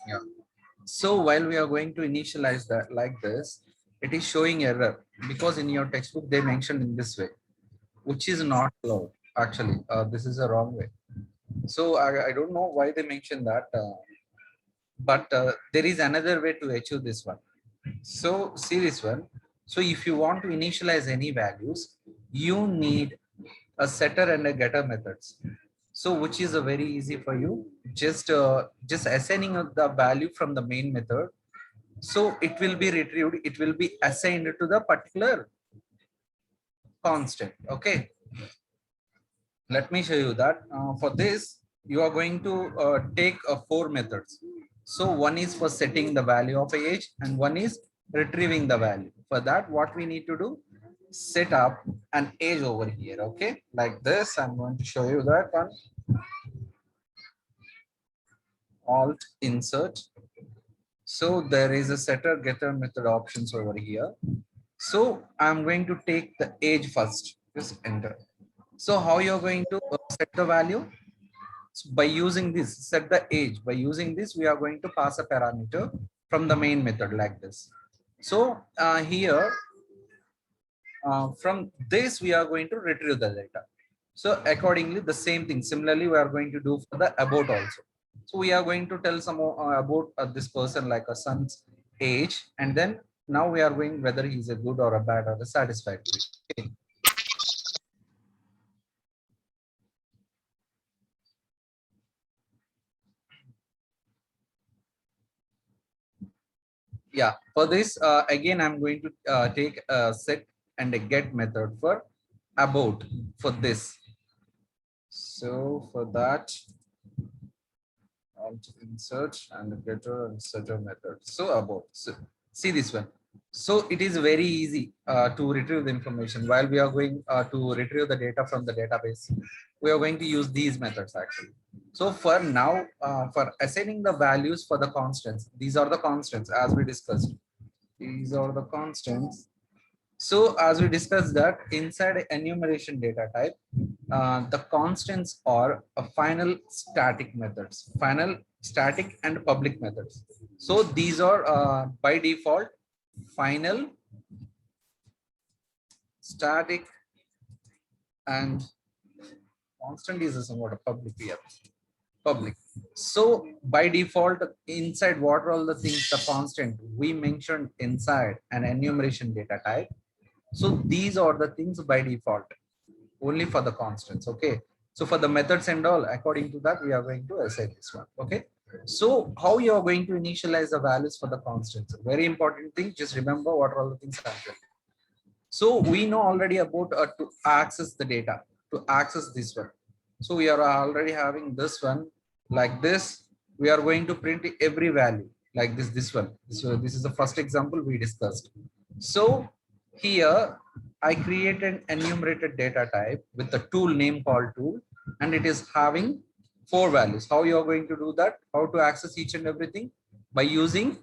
Yeah. So while we are going to initialize that like this, it is showing error because in your textbook they mentioned in this way, which is not allowed. Actually, this is a wrong way. So I don't know why they mentioned that, but there is another way to achieve this one. So see this one. So if you want to initialize any values, you need a setter and a getter methods. So which is a very easy for you. Just assigning the value from the main method. So it will be retrieved. It will be assigned to the particular constant. Okay. Let me show you that. For this, you are going to take four methods. So one is for setting the value of a age and one is retrieving the value. For that, what we need to do, set up an age over here. Okay, like this. I'm going to show you that one. Alt insert. So there is a setter getter method options over here. So I'm going to take the age first. Just enter. So how you're going to set the value? So by using this, set the age. By using this, we are going to pass a parameter from the main method like this. So here, from this, we are going to retrieve the data. So accordingly, the same thing. Similarly, we are going to do for the about also. So we are going to tell some about this person like a son's age, and then now we are going whether he's a good or a bad or a satisfactory. Okay. Yeah, for this again I'm going to take a set and a get method for about for this. So for that I'll insert and getter and setter method. So about, so see this one. So it is very easy to retrieve the information. While we are going to retrieve the data from the database, we are going to use these methods actually. So for now, for assigning the values for the constants, these are the constants as we discussed. These are the constants. So as we discussed that inside enumeration data type, the constants are a final static methods, final static and public methods. So these are by default final, static, and constant is somewhat a public here. Public. So by default, inside what are all the things, the constant we mentioned inside an enumeration data type. So these are the things by default, only for the constants. Okay. So for the methods and all, according to that, we are going to assign this one. Okay. So how you are going to initialize the values for the constants? Very important thing. Just remember what are all the things I'm telling. So we know already about to access the data, to access this one. So we are already having this one like this. We are going to print every value like this one. So this is the first example we discussed. So here I create an enumerated data type with a tool name called tool, and it is having four values. How you are going to do that? How to access each and everything? By using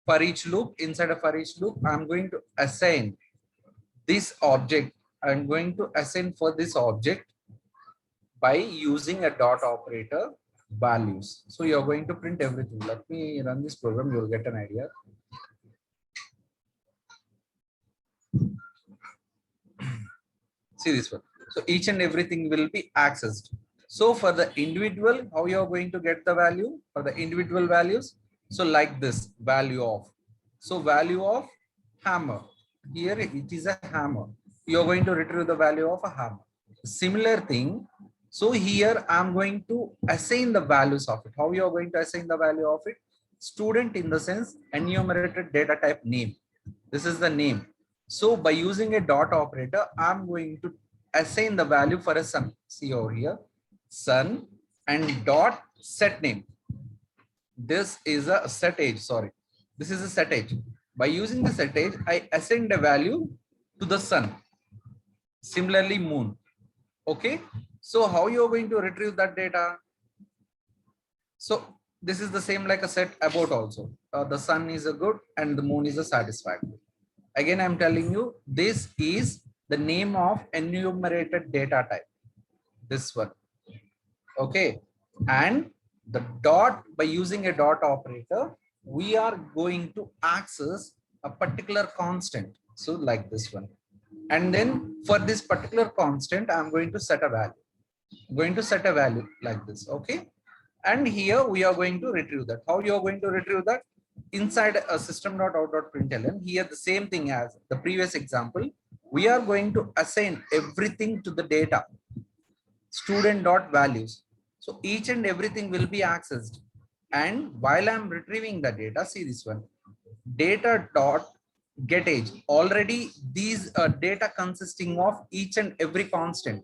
for each loop. Inside a for each loop, I'm going to assign this object. I'm going to assign for this object by using a dot operator values. So you're going to print everything. Let me run this program, you'll get an idea. See this one. So each and everything will be accessed. So for the individual, how you're going to get the value for the individual values? So like this value of, so value of hammer. Here it is a hammer. You're going to retrieve the value of a hammer. Similar thing. So here I'm going to assign the values of it. How you are going to assign the value of it? Student in the sense enumerated data type name. This is the name. So by using a dot operator, I'm going to assign the value for a son. See over here, son and dot set name. This is a set age. Sorry, this is a set age. By using the set age, I assign the value to the sun. Similarly, moon. Okay. So how you are going to retrieve that data? So this is the same like a set about also. The sun is a good and the moon is a satisfactory. Again, I'm telling you, this is the name of enumerated data type. This one. Okay. And The dot, by using a dot operator, we are going to access a particular constant. So like this one. And then for this particular constant, I'm going to set a value. I'm going to set a value like this. Okay. And here we are going to retrieve that. How you are going to retrieve that? Inside a system.out.println, here the same thing as the previous example, we are going to assign everything to the data, student dot values. So each and everything will be accessed. And while I'm retrieving the data, see this one, data dot get age. Already these data consisting of each and every constant.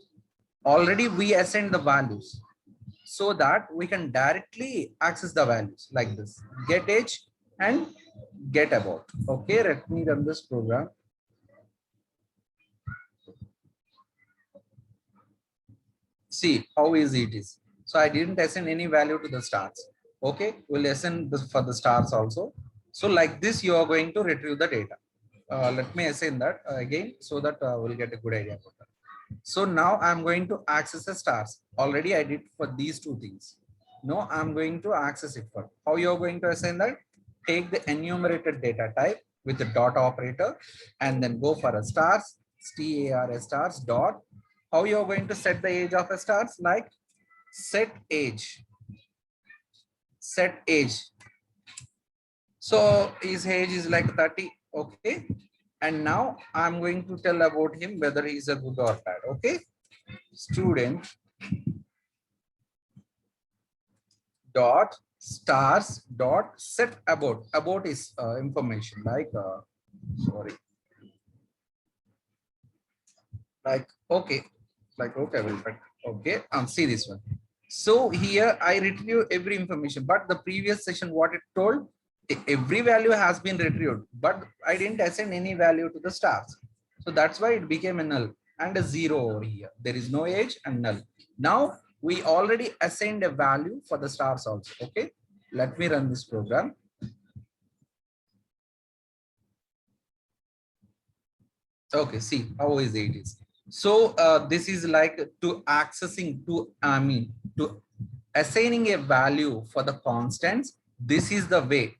Already we assign the values so that we can directly access the values like this, get age and get about. Okay, let me run this program. See how easy it is. So I didn't assign any value to the stars. Okay, we'll assign this for the stars also. So like this, you are going to retrieve the data. Let me assign that again so that we'll get a good idea about that. So now I'm going to access the stars. Already I did for these two things. Now I'm going to access it for. How you're going to assign that? Take the enumerated data type with the dot operator and then go for a stars, stars stars dot. How you're going to set the age of a stars? Like set age. Set age. So his age is like 30. Okay. And now I'm going to tell about him whether he's a good or bad. Okay. Student dot stars dot set about. About is information like sorry, like okay, like okay, will okay. See this one. So here I retrieve every information, but the previous session what it told, every value has been retrieved, but I didn't assign any value to the stars. So that's why it became a null and a zero over here. There is no age and null. Now we already assigned a value for the stars also. Okay, let me run this program. Okay, see how easy it is. So this is like to accessing to, I mean, to assigning a value for the constants. This is the way.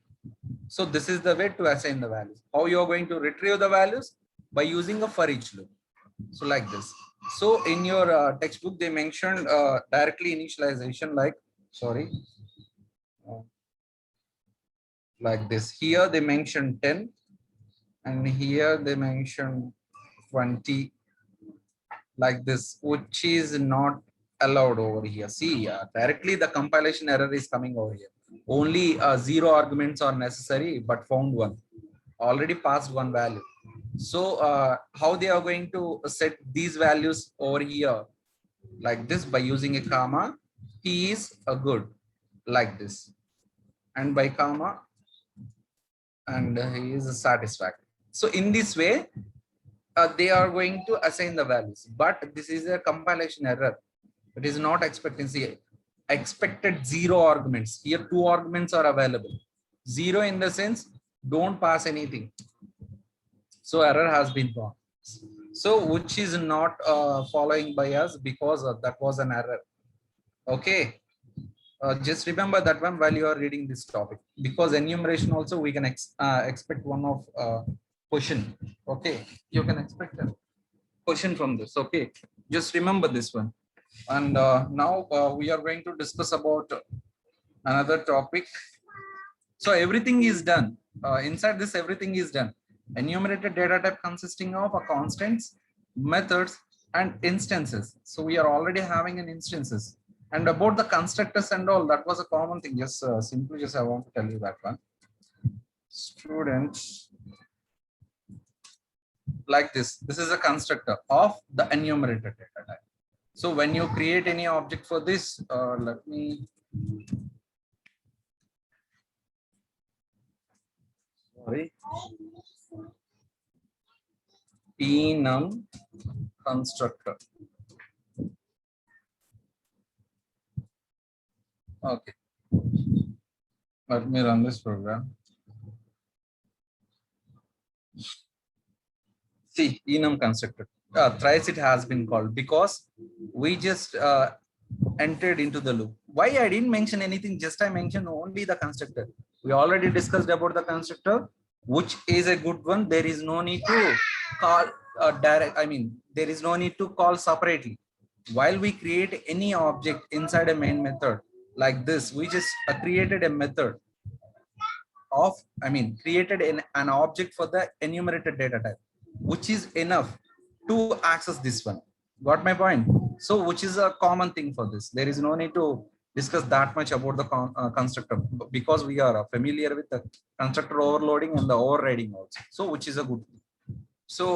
So this is the way to assign the values. How you are going to retrieve the values? By using a for each loop. So like this. So in your textbook, they mentioned directly initialization like, sorry, like this. Here they mentioned 10 and here they mentioned 20 like this, which is not allowed over here. See, directly the compilation error is coming over here. Only 0 arguments are necessary, but found one. Already passed one value. So how they are going to set these values over here? Like this, by using a comma, he is a good, like this. And by comma, and he is a satisfactory. So in this way, they are going to assign the values, but this is a compilation error. It is not expectancy. Expected 0 arguments. Here 2 arguments are available. 0 in the sense, don't pass anything. So error has been found. So which is not following by us because that was an error. Okay. Just remember that one while you are reading this topic, because enumeration also we can expect one of question. Okay, you can expect a question from this. Okay, just remember this one. And now we are going to discuss about another topic. So everything is done. Inside this, everything is done. Enumerated data type consisting of a constants, methods, and instances. So we are already having an instances. And about the constructors and all, that was a common thing. Just simply just I want to tell you that one. Students, like this. This is a constructor of the enumerated data type. So when you create any object for this, let me. Sorry. Enum constructor. Okay. Let me run this program. See, enum constructor. Thrice it has been called because we just entered into the loop. Why I didn't mention anything, just I mentioned only the constructor. We already discussed about the constructor, which is a good one. There is no need to call direct, I mean, there is no need to call separately. While we create any object inside a main method like this, we just created a method of, I mean, created an object for the enumerated data type, which is enough to access this one. Got my point? So, which is a common thing for this. There is no need to discuss that much about the constructor, because we are familiar with the constructor overloading and the overriding also. So, which is a good thing. So,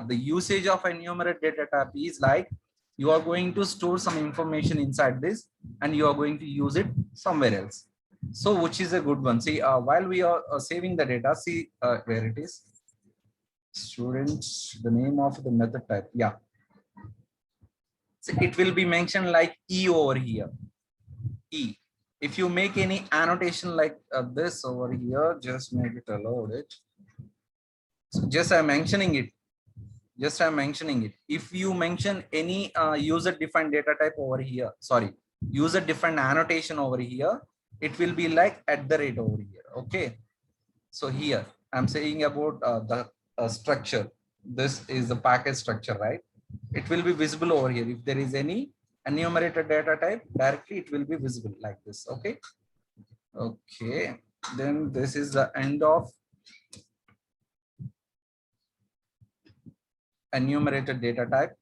the usage of enumerate data type is like you are going to store some information inside this and you are going to use it somewhere else. So, which is a good one. See, while we are saving the data, see where it is. Students, the name of the method type. Yeah. So it will be mentioned like E over here. E. If you make any annotation like this over here, just make it allowed it. So just I'm mentioning it. Just I'm mentioning it. If you mention any user defined data type over here, sorry, user defined annotation over here, it will be like at the rate over here. Okay. So here I'm saying about the structure. This is the package structure, right? It will be visible over here. If there is any enumerated data type, directly it will be visible like this. Okay. Okay. Then this is the end of enumerated data type.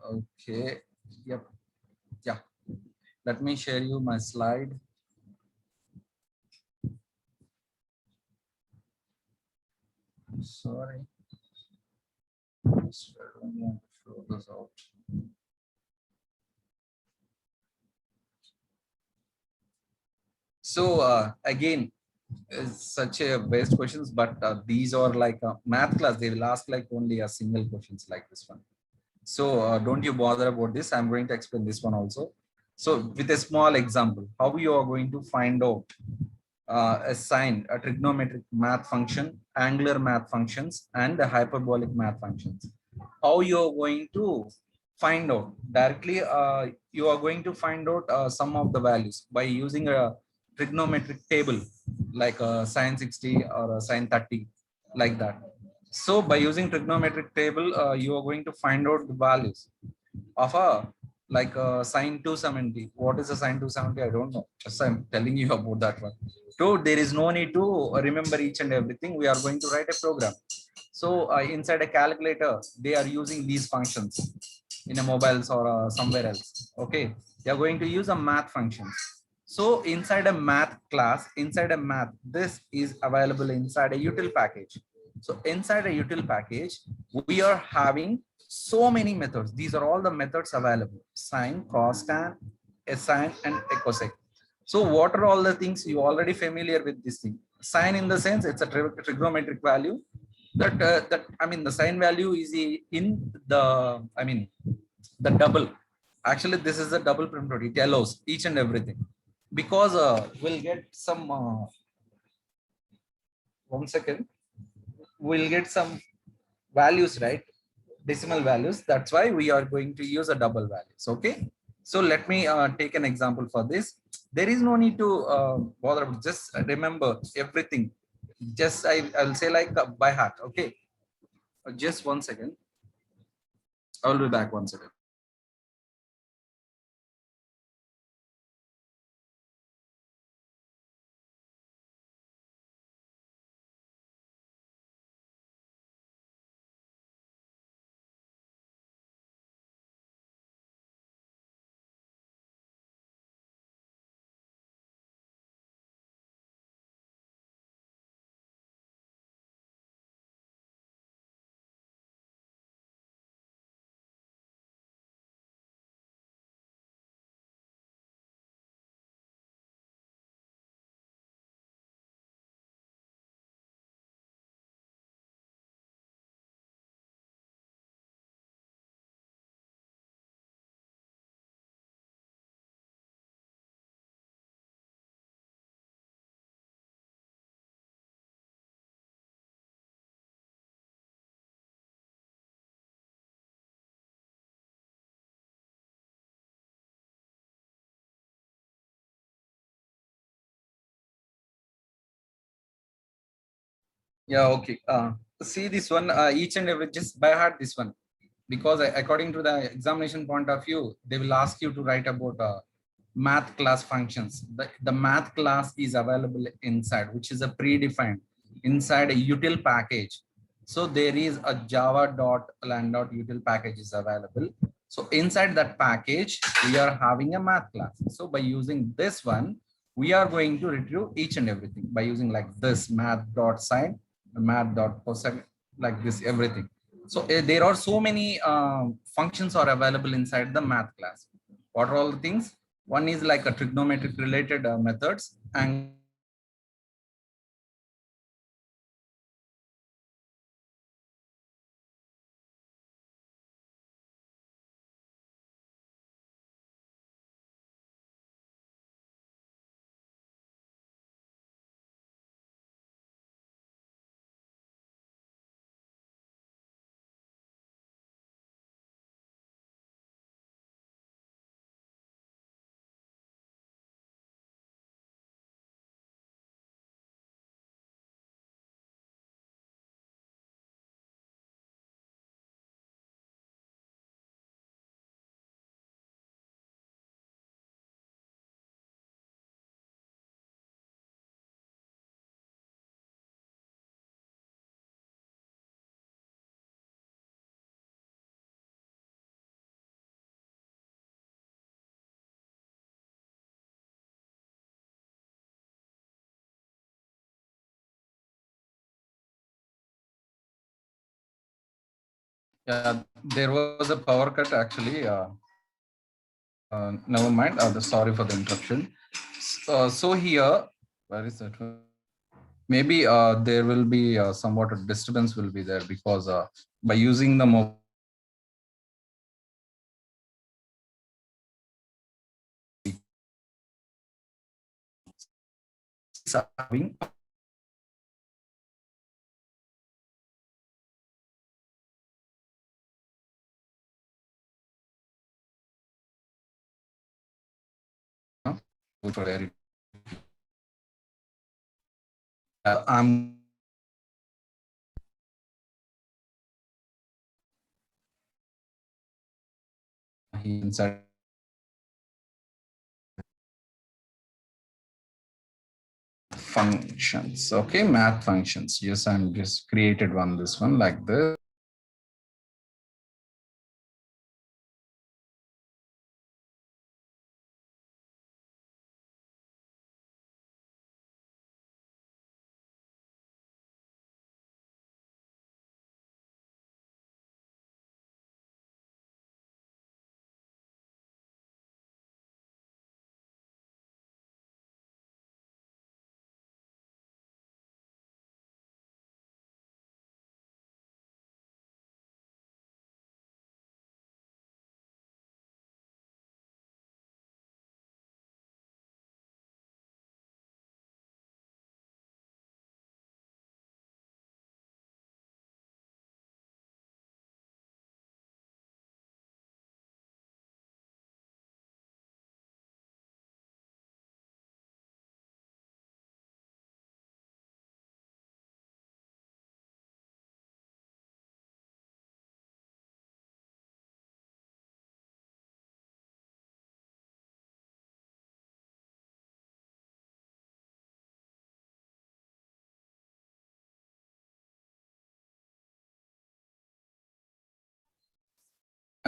Okay. Yep. Yeah. Let me share you my slide. Sorry. I don't want to show this out. So again, it's such a best questions, but these are like a math class. They will ask like only a single questions like this one. So don't you bother about this. I'm going to explain this one also. So with a small example, how you are going to find out a sine, a trigonometric math function, angular math functions, and the hyperbolic math functions. How you are going to find out directly? You are going to find out some of the values by using a trigonometric table like a sine 60 or a sine 30, like that. So by using trigonometric table, you are going to find out the values of a like sine 270. What is a sine 270? I don't know. Just I'm telling you about that one. So there is no need to remember each and everything. We are going to write a program. So inside a calculator, they are using these functions in a mobiles or somewhere else. Okay, they are going to use a math functions. So inside a math class, inside a math, this is available inside a util package. So inside a util package, we are having so many methods. These are all the methods available: sine, cos, tan, sine, and cosec. So what are all the things you already familiar with this thing? Sine in the sense it's a trigonometric value. That I mean the sine value is in the, I mean, the double. Actually, this is a double print. It allows each and everything, because we'll get some 1 second. We'll get some values, right? Decimal values. That's why we are going to use a double values. Okay. So let me take an example for this. There is no need to bother. Just remember everything. Just I'll say like by heart. Okay. Just 1 second. I'll be back 1 second. Yeah, okay. See this one, each and every, just by heart this one, because according to the examination point of view, they will ask you to write about math class functions. The math class is available inside, which is a predefined inside a util package. So there is a java.lang.util package is available. So inside that package, we are having a math class. So by using this one, we are going to retrieve each and everything by using like this math.sine, math.cosine, like this, everything. So there are so many functions are available inside the math class. What are all the things? One is like a trigonometric related methods, and there was a power cut actually. Never mind. Sorry for the interruption. So here, where is that one? Maybe there will be somewhat a disturbance will be there because by using the mobile having I'm inside functions. Okay, math functions. Yes, I'm just created one this one like this.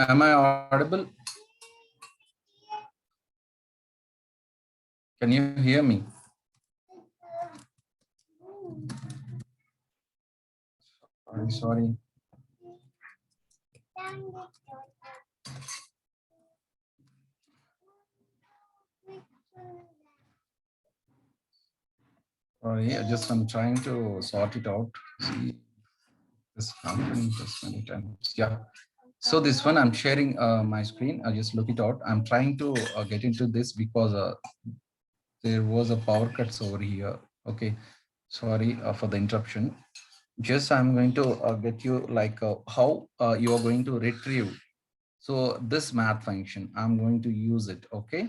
Am I audible? Can you hear me? Sorry. Sorry, I'm trying to sort it out. See this happened just many times. Yeah. So this one I'm sharing my screen. I just look it out. I'm trying to get into this because there was a power cuts over here. Okay. Sorry for the interruption. Just I'm going to get you like how you are going to retrieve. So this math function, I'm going to use it. Okay.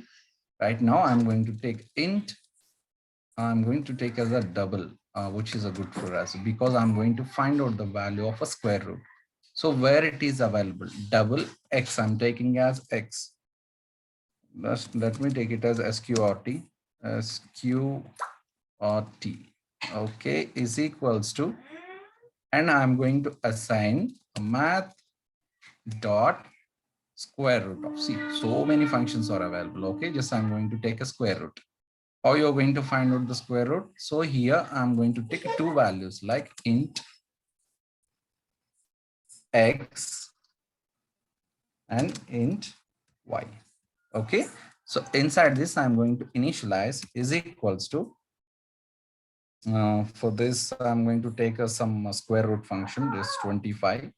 Right now I'm going to take int. I'm going to take as a double. which is a good for us because I'm going to find out the value of a square root. So where it is available, double x, I'm taking as x. Let me take it as sqrt, sqrt, okay, is equals to, and I'm going to assign a math dot square root of, see, so many functions are available. Okay, just I'm going to take a square root. How you're going to find out the square root? So here I'm going to take two values like int x and int y. Okay, so inside this I'm going to initialize is equals to, for this I'm going to take some square root function, this 25,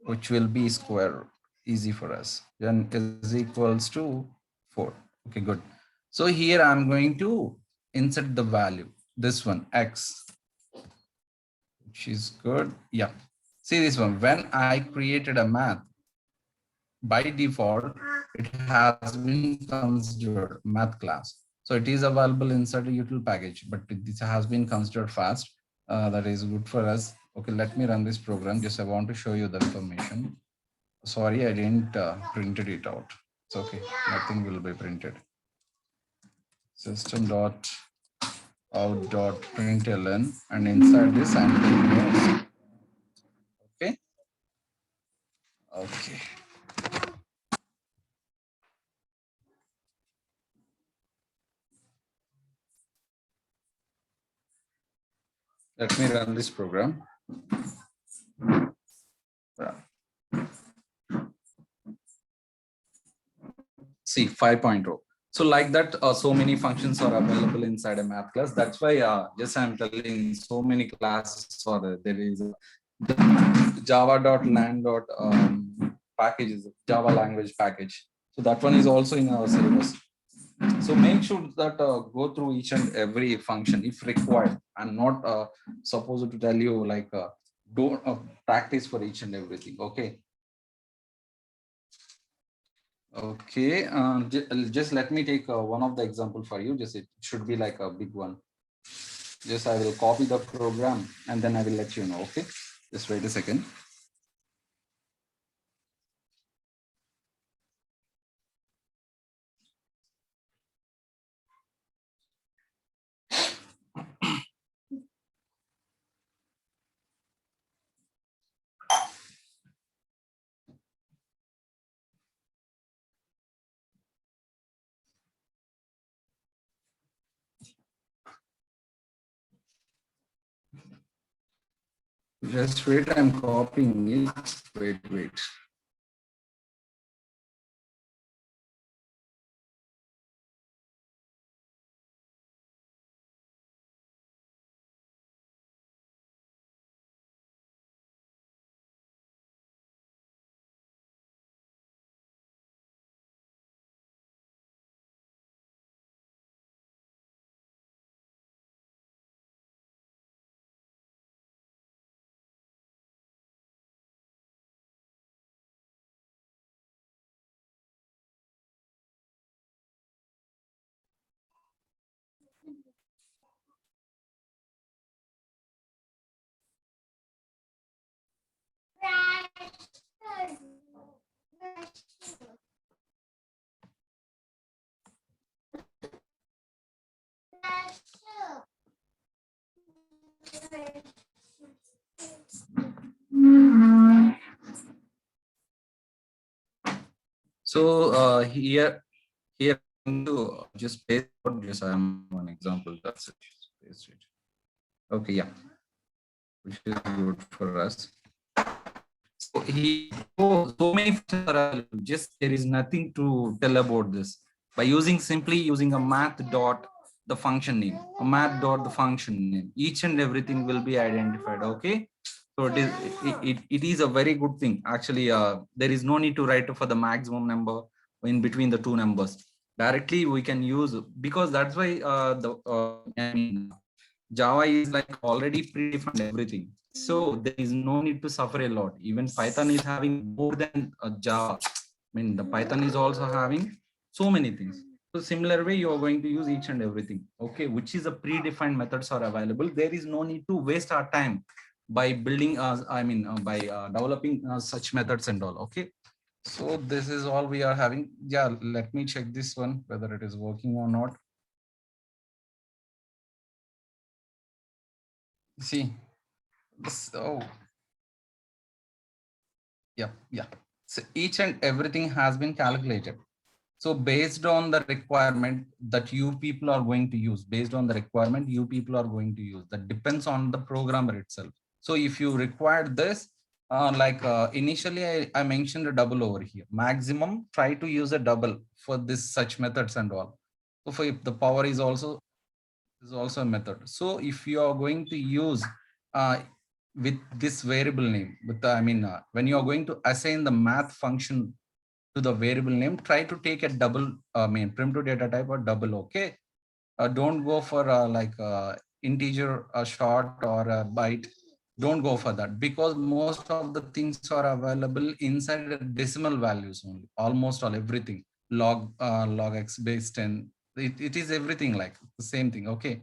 which will be square root, easy for us, then is equals to 4. Okay, good. So here I'm going to insert the value, this one x, which is good. Yeah, see this one, when I created a math, by default it has been considered math class, so it is available inside a util package, but this has been considered fast. That is good for us. Okay, let me run this program. Just I want to show you the information. Sorry, I didn't printed it out. It's okay, nothing will be printed. System dot out dot println, and inside this I'm taking, okay, okay. Let me run this program. See 5.0. So like that, so many functions are available inside a math class. That's why just I'm telling, so many classes are there is the java.lang packages, Java language package. So that one is also in our syllabus. So make sure that go through each and every function if required. I'm not supposed to tell you like don't practice for each and everything. Okay. Okay, just let me take one of the example for you. Just it should be like a big one. Just I will copy the program and then I will let you know. Okay, just wait a second. Just wait, I'm copying it. Wait. So here to just paste just I'm one example. That's it. Paste it. Okay, yeah, which is good for us. So so many functions are available. Just there is nothing to tell about this. By simply using a math dot the function name, a math dot the function name, each and everything will be identified. Okay, so it is a very good thing. Actually, there is no need to write for the maximum number in between the two numbers. Directly we can use, because that's why I mean, Java is like already predefined everything. So there is no need to suffer a lot. Even Python is having more than Java. I mean, the Python is also having so many things. So similar way, you are going to use each and everything, okay, which is a predefined methods are available. There is no need to waste our time by building, by developing such methods and all, okay. So this is all we are having. Yeah, let me check this one, whether it is working or not. See, so yeah. So each and everything has been calculated. So based on the requirement that you people are going to use, based on the requirement you people are going to use, that depends on the programmer itself. So if you require this, initially I mentioned a double over here. Maximum try to use a double for this such methods and all. So for if the power is also a method. So if you are going to use uh, with this variable name, with the, when you are going to assign the math function to the variable name, try to take a double primitive data type or double, okay. Don't go for integer, a short or a byte. Don't go for that, because most of the things are available inside the decimal values only. Almost all everything, log x base 10, it is everything like the same thing, okay.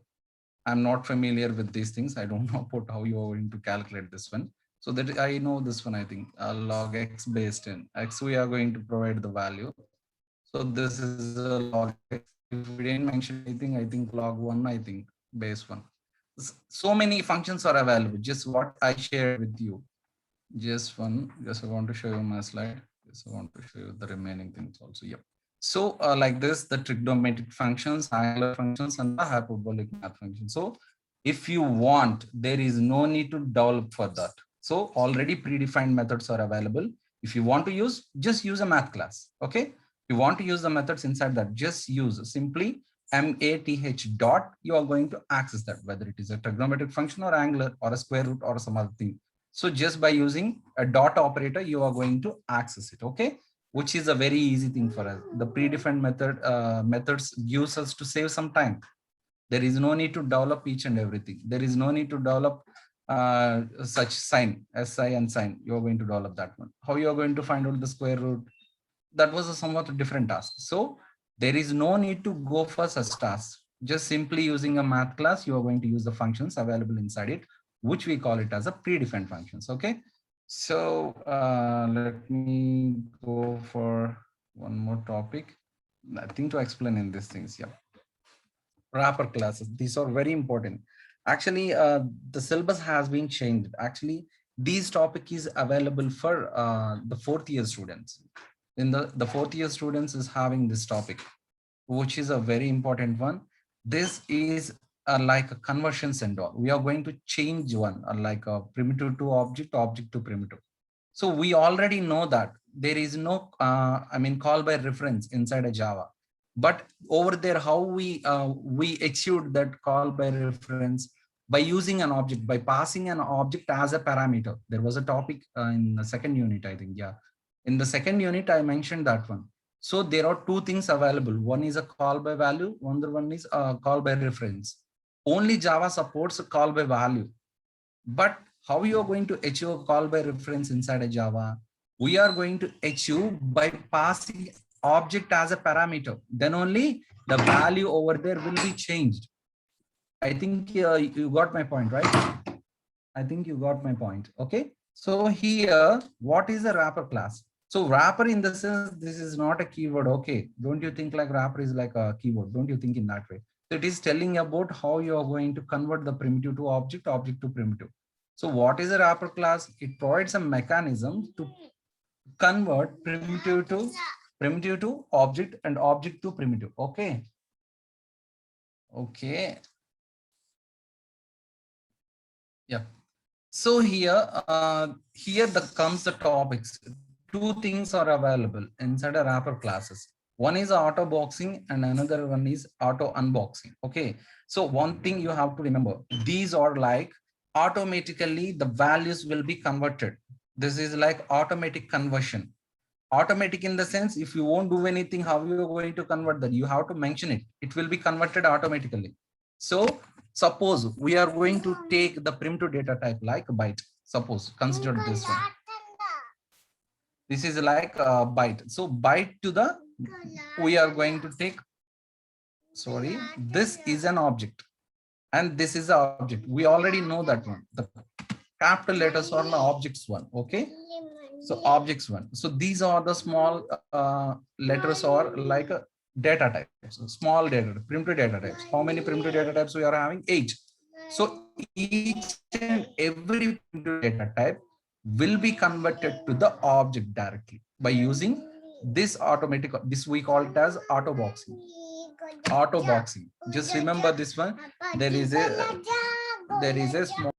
I'm not familiar with these things. I don't know about how you are going to calculate this one. So that I know this one, I think log x based in x, we are going to provide the value. So this is a log x. If we didn't mention anything, I think log one, I think base one. So many functions are available. Just what I shared with you. Just I want to show you my slide. Just I want to show you the remaining things also. Yep. So like this, the trigonometric functions, angular functions, and the hyperbolic math function. So if you want, there is no need to develop for that. So already predefined methods are available. If you want to use, just use a math class. Okay. If you want to use the methods inside that, just use simply math dot. You are going to access that, whether it is a trigonometric function or angular or a square root or some other thing. So just by using a dot operator, you are going to access it. Okay, which is a very easy thing for us. The predefined methods gives us to save some time. There is no need to develop each and everything. There is no need to develop such sign, SI and sign. You are going to develop that one. How you are going to find out the square root? That was a somewhat different task. So there is no need to go for such tasks. Just simply using a math class, you are going to use the functions available inside it, which we call it as a predefined functions. Okay. So let me go for one more topic. Nothing to explain in these things. Yeah. Wrapper classes. These are very important. Actually, the syllabus has been changed. Actually, these topic is available for the fourth year students. In the fourth year students is having this topic, which is a very important one. This is like a conversions and all. We are going to change one, like a primitive to object, object to primitive. So we already know that there is no, call by reference inside a Java. But over there, how we achieved that call by reference by using an object, by passing an object as a parameter. There was a topic in the second unit, I think. Yeah, in the second unit, I mentioned that one. So there are two things available. One is a call by value. Another one is a call by reference. Only Java supports a call by value. But how you are going to achieve a call by reference inside a Java? We are going to achieve by passing object as a parameter. Then only the value over there will be changed. I think you got my point, right? I think you got my point. Okay. So here, what is a wrapper class? So wrapper in the sense, this is not a keyword. Okay. Don't you think like wrapper is like a keyword? Don't you think in that way? So it is telling about how you are going to convert the primitive to object, object to primitive. So what is a wrapper class? It provides a mechanism to convert primitive to object and object to primitive. Okay. Okay. Yeah. So here comes the topics. Two things are available inside a wrapper classes. One is auto boxing and another one is auto unboxing. Okay. So one thing you have to remember, these are like automatically the values will be converted. This is like automatic conversion. Automatic in the sense, if you won't do anything, how you are going to convert that? You have to mention it. It will be converted automatically. So suppose we are going to take the primitive data type like byte. Suppose consider this one. This is like a byte. So byte to the, we are going to take sorry, this is an object and this is the object. We already know that one. The capital letters are the objects one. Okay. So objects one. So these are the small letters or like a data types, so small data, primitive data types. How many primitive data types we are having? 8. So each and every primitive data type will be converted to the object directly by using this automatic, this we call it as auto boxing. Auto boxing. Just remember this one. There is a small.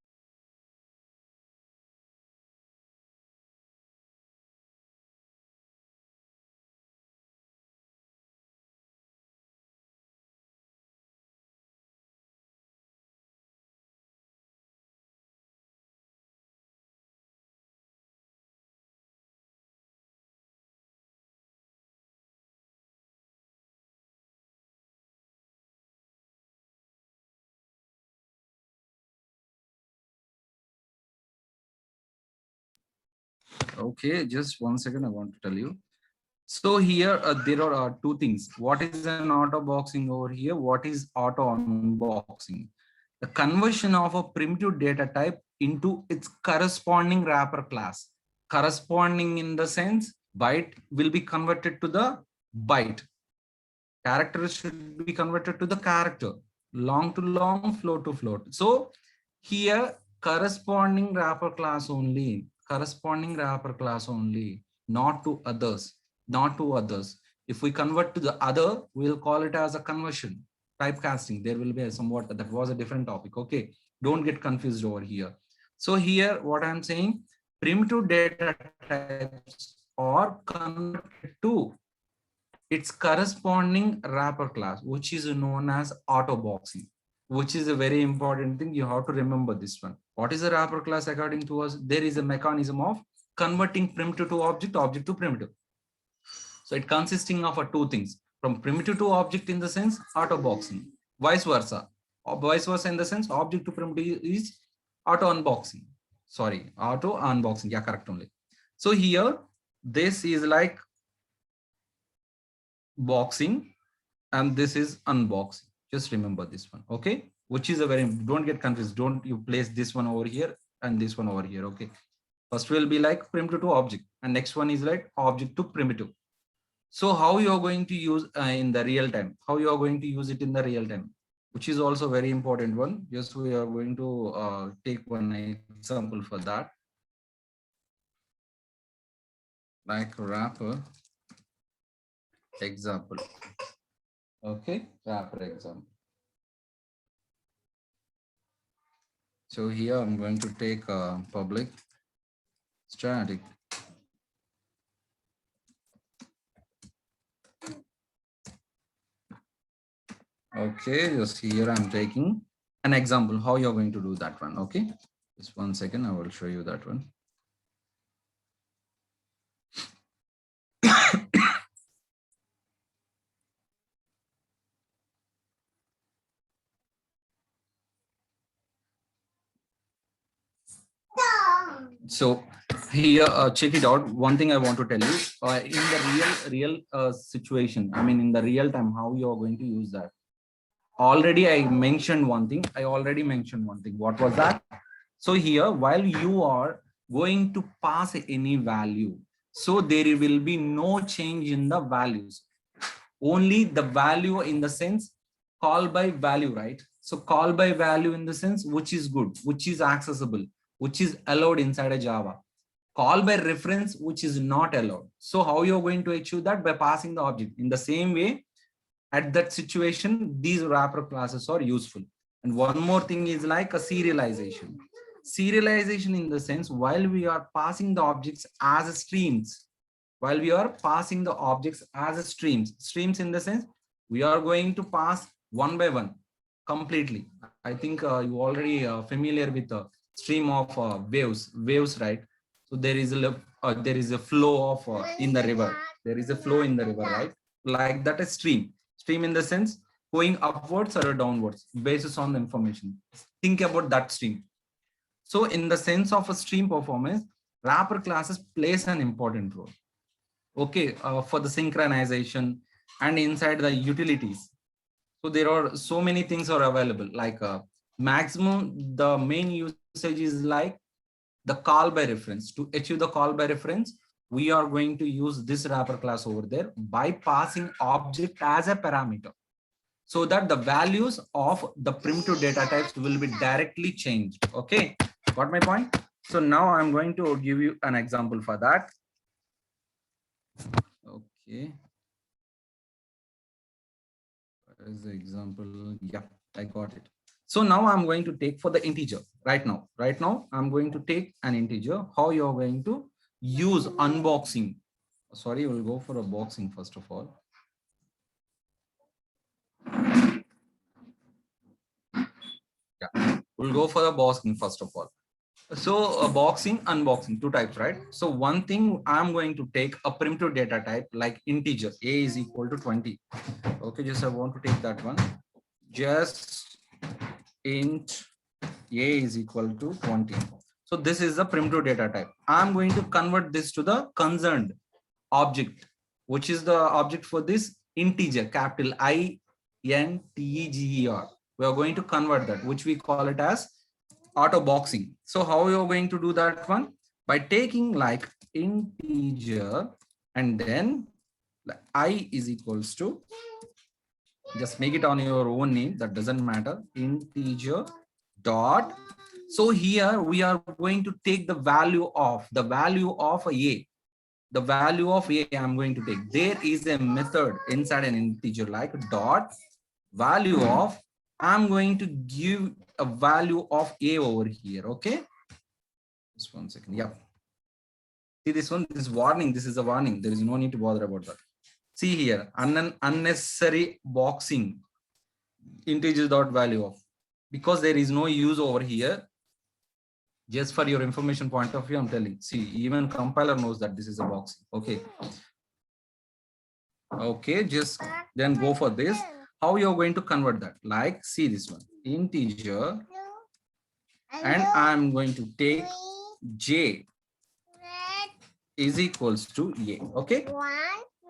Okay, just 1 second. I want to tell you. So here there are two things. What is an auto boxing over here? What is auto unboxing? The conversion of a primitive data type into its corresponding wrapper class. Corresponding in the sense byte will be converted to the byte. Character should be converted to the character. Long to long, float to float. So here corresponding wrapper class only. Corresponding wrapper class only, not to others. Not to others. If we convert to the other, we'll call it as a conversion. Typecasting. There will be a somewhat, that was a different topic. Okay. Don't get confused over here. So here, what I'm saying, primitive data types are converted to its corresponding wrapper class, which is known as auto boxing, which is a very important thing. You have to remember this one. What is a wrapper class according to us? There is a mechanism of converting primitive to object, object to primitive. So it consisting of two things, from primitive to object in the sense auto boxing, vice versa. Or vice versa in the sense object to primitive is auto unboxing. Sorry, auto unboxing. Yeah, correct only. So here, this is like boxing and this is unboxing. Just remember this one. Okay, which is a very, don't get confused. Don't you place this one over here and this one over here. Okay, first will be like primitive to object and next one is like object to primitive. So how you are going to use in the real time, how you are going to use it in the real time, which is also very important one. Yes, we are going to take one example for that, like wrapper example. Okay, wrapper example. So here I'm going to take public static. Okay, just here I'm taking an example how you're going to do that one. Okay, just 1 second, I will show you that one. So here, check it out. One thing I want to tell you, in the real situation, I mean in the real time, how you are going to use that. Already I mentioned one thing. What was that? So here, while you are going to pass any value, so there will be no change in the values. Only the value in the sense call by value, right? So call by value in the sense which is good, which is accessible, which is allowed inside a Java. Call by reference, which is not allowed. So how you're going to achieve that? By passing the object. In the same way, at that situation, these wrapper classes are useful. And one more thing is like a serialization. Serialization in the sense, while we are passing the objects as streams, streams in the sense, we are going to pass one by one completely. I think you already familiar with the stream of waves, right? So there is a flow of in the river. There is a flow in the river, right? Like that, a stream in the sense going upwards or downwards based on the information. Think about that stream. So in the sense of a stream performance, wrapper classes plays an important role. Okay, for the synchronization and inside the utilities. So there are so many things are available, like maximum, the main usage is like the call by reference. To achieve the call by reference, we are going to use this wrapper class over there by passing object as a parameter, so that the values of the primitive data types will be directly changed. Okay, got my point? So now I'm going to give you an example for that. Okay, where is the example? Yeah, I got it. So now I'm going to take for the integer right now. Right now, I'm going to take an integer. How you're going to use unboxing? Sorry, we'll go for a boxing first of all. Yeah, we'll go for the boxing first of all. So boxing, unboxing, two types, right? So one thing, I'm going to take a primitive data type like integer, a is equal to 20. Okay, just I want to take that one. Just int a is equal to 20. So this is the primitive data type. I'm going to convert this to the concerned object, which is the object for this integer, capital integer. We are going to convert that, which we call it as auto boxing. So how you're going to do that one? By taking like integer and then I is equals to, just make it on your own name, that doesn't matter, integer dot. So here we are going to take the value of a, the value of a I'm going to take. There is a method inside an integer like dot value of, I'm going to give a value of a over here. Okay, just 1 second. Yeah, see this one, this warning, this is a warning. There is no need to bother about that. See here, unnecessary boxing, integer dot value of, because there is no use over here. Just for your information point of view, I'm telling. See, even compiler knows that this is a box. Okay. Okay, just then go for this. How you're going to convert that? Like, see this one, integer, and I'm going to take j is equals to a. Okay.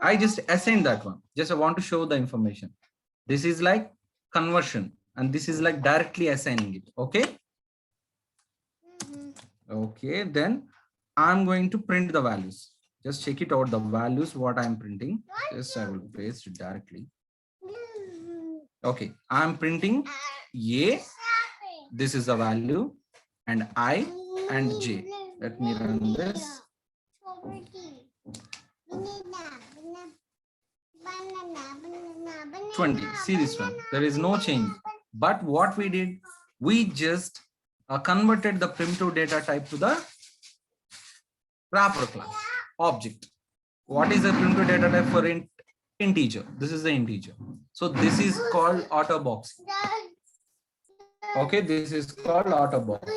I just assigned that one. Just I want to show the information. This is like conversion, and this is like directly assigning it. Okay. Okay, then I'm going to print the values. Just check it out, the values what I'm printing. Just I will paste it directly. Okay, I'm printing a, this is the value, and I and j. Let me run this. 20. See this one, there is no change. But what we did, we just converted the primitive data type to the wrapper class object. What is the primitive data type for integer? This is the integer. So this is called auto box. Okay, this is called auto box.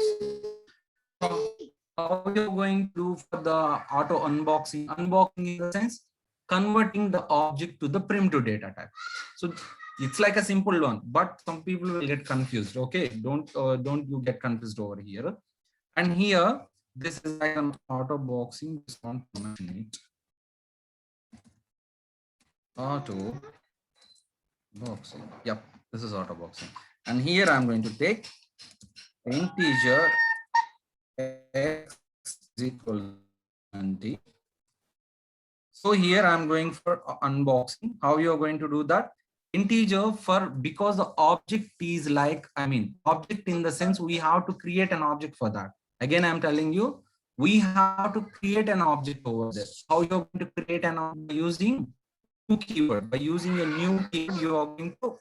How you're going to do for the auto unboxing? Unboxing in the sense converting the object to the primitive data type. So it's like a simple one, but some people will get confused. Okay, don't you get confused over here. And here, this is like an auto boxing. Just want to mention it. Auto boxing. Yep, this is auto boxing. And here I'm going to take integer x is equal to 20. So here I'm going for unboxing. How you are going to do that? Integer for, because the object is like, object in the sense we have to create an object for that. Again, I'm telling you, we have to create an object over there. How you're going to create an object? Using new keyword. By using a new keyword, you are going to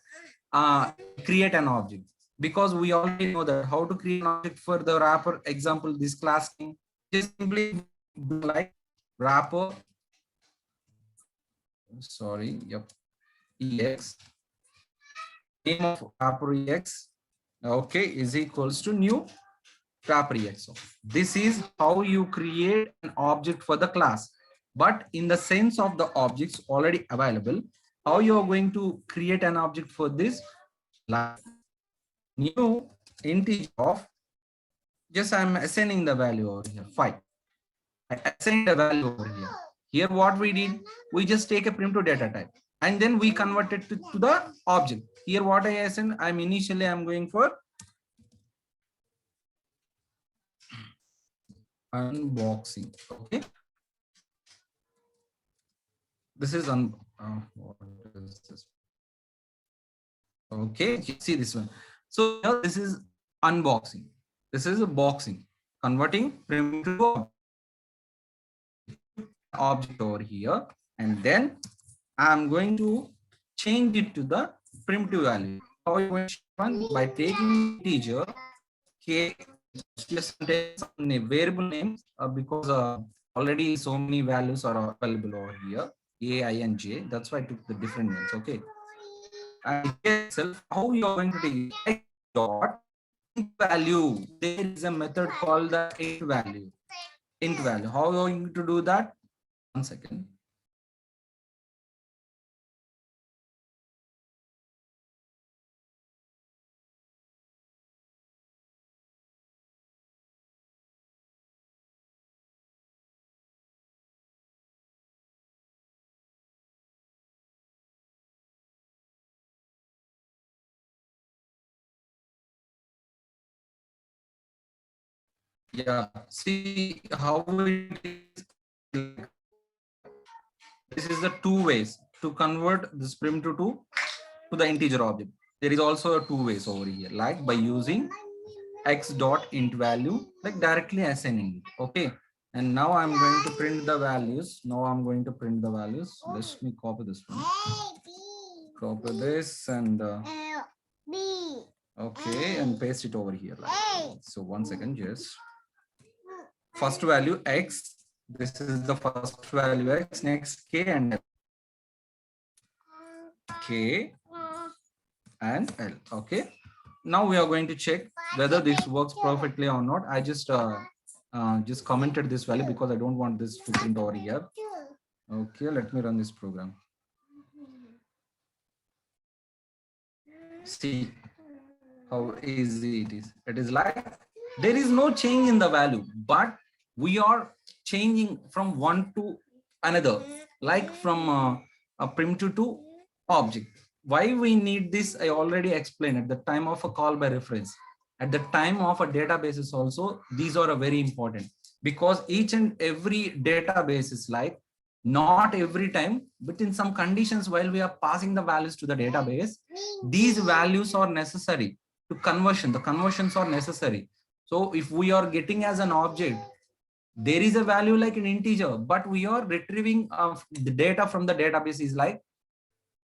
create an object. Because we already know that how to create an object for the wrapper. Example, this class name, just simply like wrapper. Sorry, yep. Ex, name of wrapper ex, okay, is equals to new wrapper ex. This is how you create an object for the class. But in the sense of the objects already available, how you are going to create an object for this? Like new integer of, just I'm assigning the value over here, 5. I assign the value over here. Here what we did, we just take a primitive data type and then we convert it to the object. Here what I send, I'm going for unboxing. Okay, this is what is this? Okay, see this one. So here this is unboxing. This is a boxing, converting primitive to object over here, and then I'm going to change it to the primitive value. How are you going to one? By taking integer k, just take some variable names because already so many values are available over here, a, I, and j. That's why I took the different names. Okay, and itself, how you are going to take it? Dot value. There is a method called the int value. Int value. How are you going to do that? 1 second. Yeah, see how it is. This is the two ways to convert this primitive to the integer object. There is also a two ways over here, like by using x dot int value, like directly assigning it. Okay, and now I'm going to print the values. Let me copy this one. Copy this and okay, and paste it over here. Like so, 1 second, just first value x. This is the first value x. Next k and L. K and L. Okay. Now we are going to check whether this works perfectly or not. I just commented this value because I don't want this to print over here. Okay, let me run this program. See how easy it is. It is like there is no change in the value, but we are changing from one to another, like from a primitive to object. Why we need this, I already explained at the time of a call by reference. At the time of a databases also, these are very important because each and every database is like not every time, but in some conditions while we are passing the values to the database, these values are necessary to conversion. The conversions are necessary. So if we are getting as an object, there is a value like an integer, but we are retrieving the data from the database is like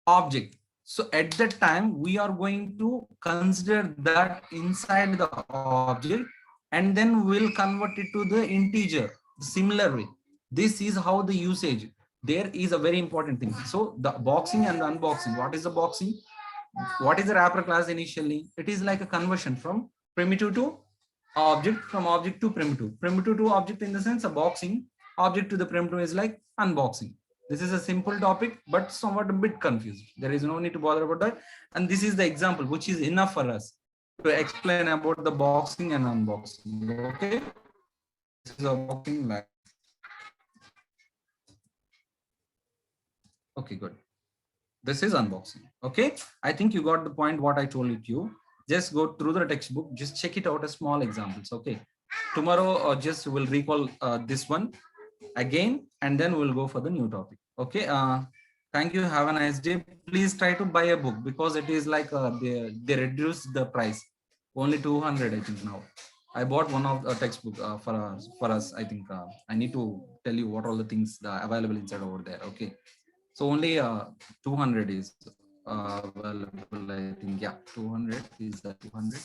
object. So at that time, we are going to consider that inside the object, and then we'll convert it to the integer. Similar way, this is how the usage. There is a very important thing. So the boxing and the unboxing. What is the boxing? What is the wrapper class initially? It is like a conversion from primitive to object, from object to primitive. Primitive to object in the sense of boxing. Object to the primitive is like unboxing. This is a simple topic, but somewhat a bit confused. There is no need to bother about that. And this is the example, which is enough for us to explain about the boxing and unboxing. Okay. This is a boxing like. Okay, good. This is unboxing. Okay. I think you got the point what I told you. Just go through the textbook. Just check it out as small examples. Okay. Tomorrow, just will recall this one again, and then we'll go for the new topic. Okay. Thank you. Have a nice day. Please try to buy a book because it is like they reduced the price. Only 200, I think now. I bought one of the textbook for us. I think I need to tell you what all the things available inside over there. Okay. So only 200 is available. I think, yeah, 200 is 200.